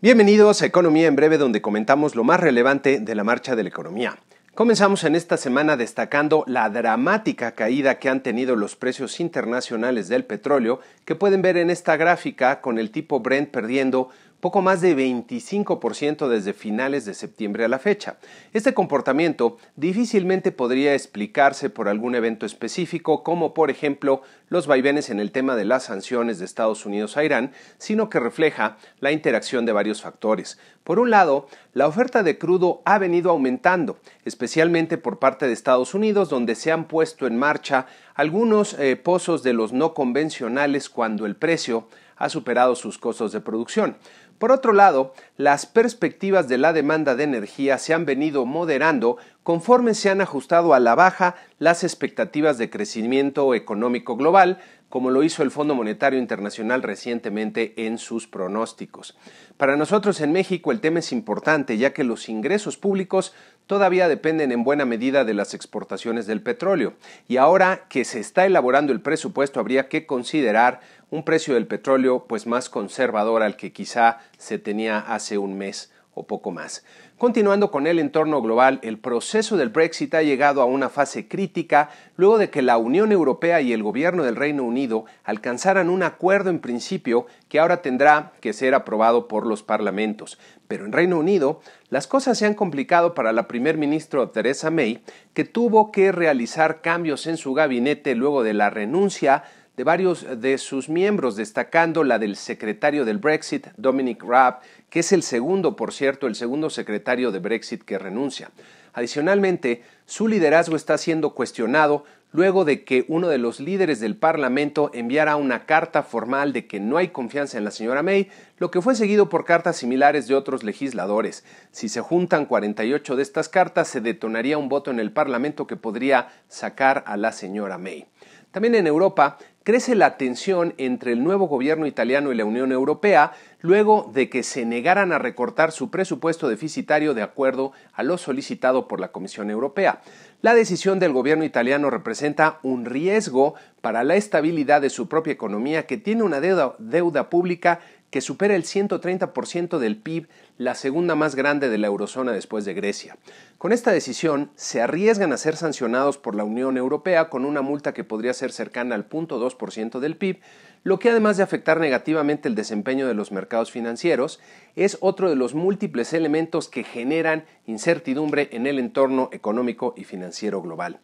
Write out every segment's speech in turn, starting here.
Bienvenidos a Economía en Breve, donde comentamos lo más relevante de la marcha de la economía. Comenzamos en esta semana destacando la dramática caída que han tenido los precios internacionales del petróleo, que pueden ver en esta gráfica con el tipo Brent perdiendo poco más de 25% desde finales de septiembre a la fecha. Este comportamiento difícilmente podría explicarse por algún evento específico, como por ejemplo los vaivenes en el tema de las sanciones de Estados Unidos a Irán, sino que refleja la interacción de varios factores. Por un lado, la oferta de crudo ha venido aumentando, especialmente por parte de Estados Unidos, donde se han puesto en marcha algunos pozos de los no convencionales cuando el precio ha superado sus costos de producción. Por otro lado, las perspectivas de la demanda de energía se han venido moderando conforme se han ajustado a la baja las expectativas de crecimiento económico global, como lo hizo el Fondo Monetario Internacional recientemente en sus pronósticos. Para nosotros en México el tema es importante, ya que los ingresos públicos todavía dependen en buena medida de las exportaciones del petróleo, y ahora que se está elaborando el presupuesto habría que considerar un precio del petróleo más conservador al que quizá se tenía hace un mes o poco más. Continuando con el entorno global, el proceso del Brexit ha llegado a una fase crítica luego de que la Unión Europea y el gobierno del Reino Unido alcanzaran un acuerdo en principio que ahora tendrá que ser aprobado por los parlamentos. Pero en Reino Unido, las cosas se han complicado para la primer ministra Theresa May, que tuvo que realizar cambios en su gabinete luego de la renuncia de varios de sus miembros, destacando la del secretario del Brexit, Dominic Raab, que es el segundo secretario de Brexit que renuncia. Adicionalmente, su liderazgo está siendo cuestionado luego de que uno de los líderes del Parlamento enviara una carta formal de que no hay confianza en la señora May, lo que fue seguido por cartas similares de otros legisladores. Si se juntan 48 de estas cartas, se detonaría un voto en el Parlamento que podría sacar a la señora May. También en Europa crece la tensión entre el nuevo gobierno italiano y la Unión Europea luego de que se negaran a recortar su presupuesto deficitario de acuerdo a lo solicitado por la Comisión Europea. La decisión del gobierno italiano representa un riesgo para la estabilidad de su propia economía, que tiene una deuda pública que supera el 130% del PIB, la segunda más grande de la eurozona después de Grecia. Con esta decisión, se arriesgan a ser sancionados por la Unión Europea con una multa que podría ser cercana al 0.2% del PIB, lo que además de afectar negativamente el desempeño de los mercados financieros, es otro de los múltiples elementos que generan incertidumbre en el entorno económico y financiero global.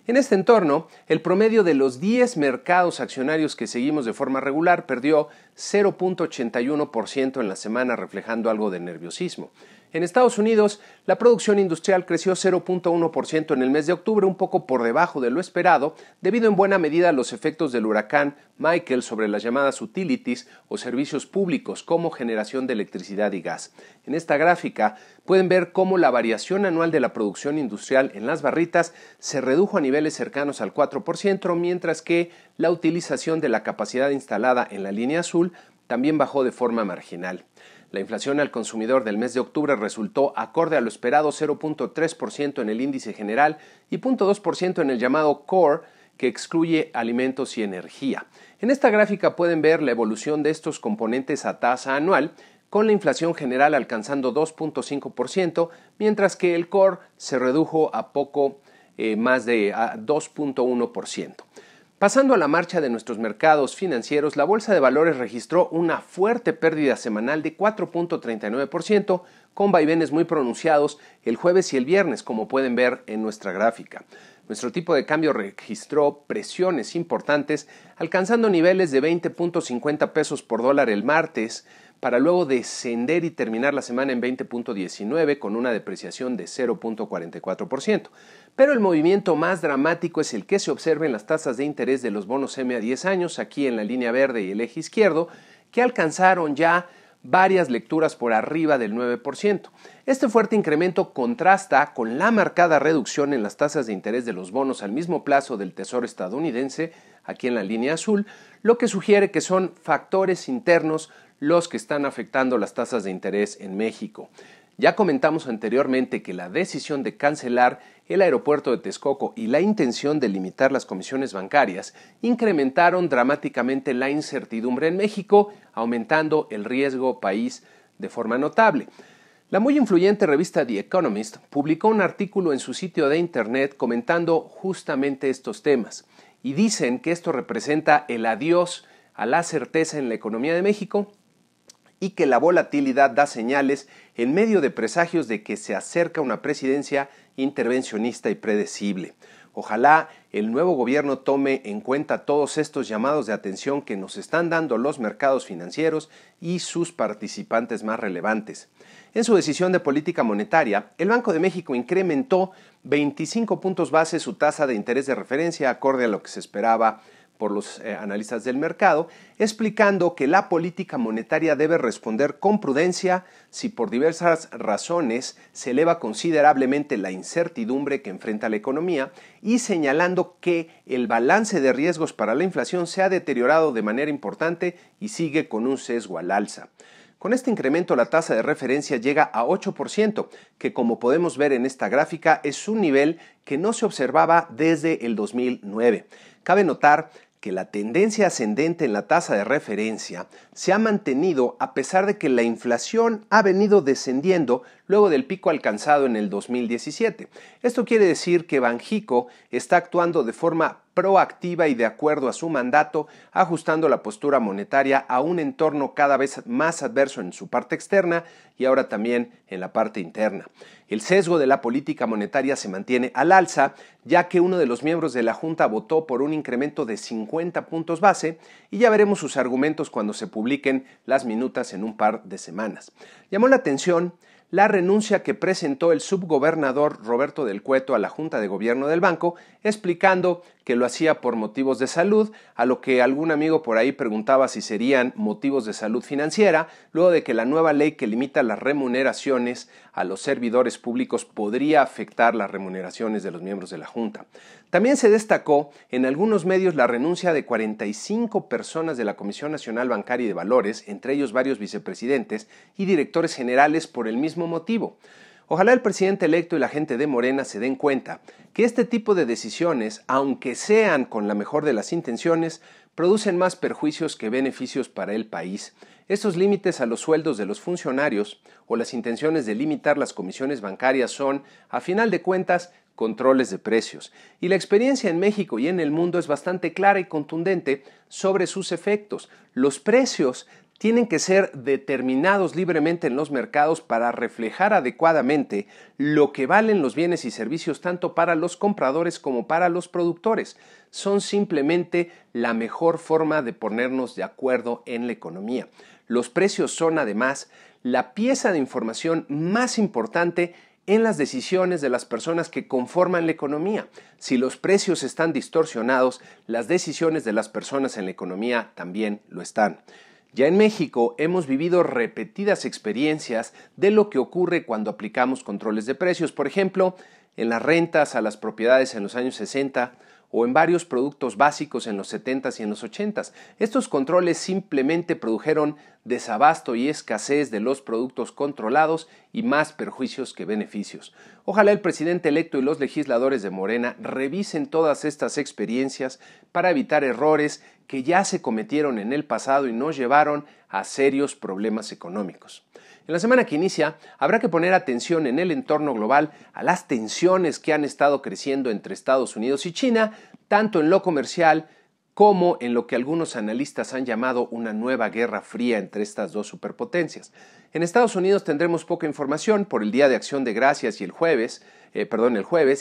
En este entorno, el promedio de los 10 mercados accionarios que seguimos de forma regular perdió 0.81% en la semana, reflejando algo de nerviosismo. En Estados Unidos, la producción industrial creció 0.1% en el mes de octubre, un poco por debajo de lo esperado, debido en buena medida a los efectos del huracán Michael sobre las llamadas utilities o servicios públicos como generación de electricidad y gas. En esta gráfica pueden ver cómo la variación anual de la producción industrial en las barritas se redujo a niveles cercanos al 4%, mientras que la utilización de la capacidad instalada en la línea azul también bajó de forma marginal. La inflación al consumidor del mes de octubre resultó acorde a lo esperado, 0.3% en el índice general y 0.2% en el llamado core, que excluye alimentos y energía. En esta gráfica pueden ver la evolución de estos componentes a tasa anual, con la inflación general alcanzando 2.5%, mientras que el core se redujo a poco más de 2.1%. Pasando a la marcha de nuestros mercados financieros, la Bolsa de Valores registró una fuerte pérdida semanal de 4.39%, con vaivenes muy pronunciados el jueves y el viernes, como pueden ver en nuestra gráfica. Nuestro tipo de cambio registró presiones importantes, alcanzando niveles de 20.50 pesos por dólar el martes, para luego descender y terminar la semana en 20.19 con una depreciación de 0.44%. Pero el movimiento más dramático es el que se observa en las tasas de interés de los bonos M a 10 años, aquí en la línea verde y el eje izquierdo, que alcanzaron ya varias lecturas por arriba del 9%. Este fuerte incremento contrasta con la marcada reducción en las tasas de interés de los bonos al mismo plazo del Tesoro estadounidense, aquí en la línea azul, lo que sugiere que son factores internos los que están afectando las tasas de interés en México. Ya comentamos anteriormente que la decisión de cancelar el aeropuerto de Texcoco y la intención de limitar las comisiones bancarias incrementaron dramáticamente la incertidumbre en México, aumentando el riesgo país de forma notable. La muy influyente revista The Economist publicó un artículo en su sitio de internet comentando justamente estos temas y dicen que esto representa el adiós a la certeza en la economía de México y que la volatilidad da señales en medio de presagios de que se acerca una presidencia intervencionista y predecible. Ojalá el nuevo gobierno tome en cuenta todos estos llamados de atención que nos están dando los mercados financieros y sus participantes más relevantes. En su decisión de política monetaria, el Banco de México incrementó 25 puntos base su tasa de interés de referencia, acorde a lo que se esperaba por los analistas del mercado, explicando que la política monetaria debe responder con prudencia si por diversas razones se eleva considerablemente la incertidumbre que enfrenta la economía y señalando que el balance de riesgos para la inflación se ha deteriorado de manera importante y sigue con un sesgo al alza. Con este incremento la tasa de referencia llega a 8%, que como podemos ver en esta gráfica es un nivel que no se observaba desde el 2009. Cabe notar que la tendencia ascendente en la tasa de referencia se ha mantenido a pesar de que la inflación ha venido descendiendo luego del pico alcanzado en el 2017. Esto quiere decir que Banxico está actuando de forma proactiva y de acuerdo a su mandato, ajustando la postura monetaria a un entorno cada vez más adverso en su parte externa y ahora también en la parte interna. El sesgo de la política monetaria se mantiene al alza, ya que uno de los miembros de la Junta votó por un incremento de 50 puntos base y ya veremos sus argumentos cuando se publiquen las minutas en un par de semanas. Llamó la atención la renuncia que presentó el subgobernador Roberto del Cueto a la Junta de Gobierno del banco, explicando que lo hacía por motivos de salud, a lo que algún amigo por ahí preguntaba si serían motivos de salud financiera, luego de que la nueva ley que limita las remuneraciones a los servidores públicos podría afectar las remuneraciones de los miembros de la Junta. También se destacó en algunos medios la renuncia de 45 personas de la Comisión Nacional Bancaria y de Valores, entre ellos varios vicepresidentes y directores generales por el mismo motivo. Ojalá el presidente electo y la gente de Morena se den cuenta que este tipo de decisiones, aunque sean con la mejor de las intenciones, producen más perjuicios que beneficios para el país. Estos límites a los sueldos de los funcionarios o las intenciones de limitar las comisiones bancarias son, a final de cuentas, controles de precios. Y la experiencia en México y en el mundo es bastante clara y contundente sobre sus efectos. Los precios tienen que ser determinados libremente en los mercados para reflejar adecuadamente lo que valen los bienes y servicios tanto para los compradores como para los productores. Son simplemente la mejor forma de ponernos de acuerdo en la economía. Los precios son además la pieza de información más importante en las decisiones de las personas que conforman la economía. Si los precios están distorsionados, las decisiones de las personas en la economía también lo están. Ya en México hemos vivido repetidas experiencias de lo que ocurre cuando aplicamos controles de precios, por ejemplo, en las rentas a las propiedades en los años 60 o en varios productos básicos en los 70s y en los 80s. Estos controles simplemente produjeron desabasto y escasez de los productos controlados y más perjuicios que beneficios. Ojalá el presidente electo y los legisladores de Morena revisen todas estas experiencias para evitar errores que ya se cometieron en el pasado y nos llevaron a serios problemas económicos. En la semana que inicia, habrá que poner atención en el entorno global a las tensiones que han estado creciendo entre Estados Unidos y China, tanto en lo comercial como en lo que algunos analistas han llamado una nueva guerra fría entre estas dos superpotencias. En Estados Unidos tendremos poca información por el Día de Acción de Gracias y el jueves,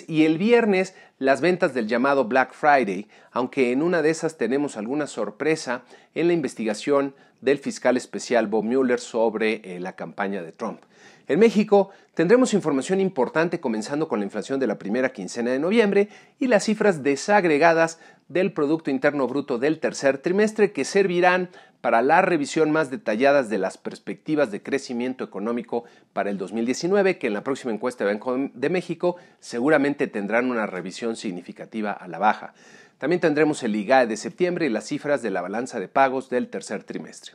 y el viernes las ventas del llamado Black Friday, aunque en una de esas tenemos alguna sorpresa en la investigación del fiscal especial Bob Mueller sobre la campaña de Trump. En México tendremos información importante comenzando con la inflación de la primera quincena de noviembre y las cifras desagregadas del Producto Interno Bruto del tercer trimestre que servirán para la revisión más detallada de las perspectivas de crecimiento económico para el 2019, que en la próxima encuesta de Banco de México seguramente tendrán una revisión significativa a la baja. También tendremos el IGAE de septiembre y las cifras de la balanza de pagos del tercer trimestre.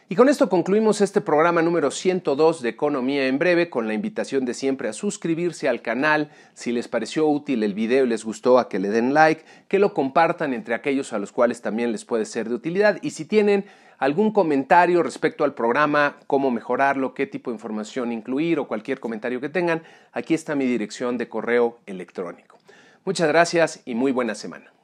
Y con esto concluimos este programa número 102 de Economía en Breve, con la invitación de siempre a suscribirse al canal. Si les pareció útil el video y les gustó, a que le den like, que lo compartan entre aquellos a los cuales también les puede ser de utilidad. Y si tienen algún comentario respecto al programa, cómo mejorarlo, qué tipo de información incluir o cualquier comentario que tengan, aquí está mi dirección de correo electrónico. Muchas gracias y muy buena semana.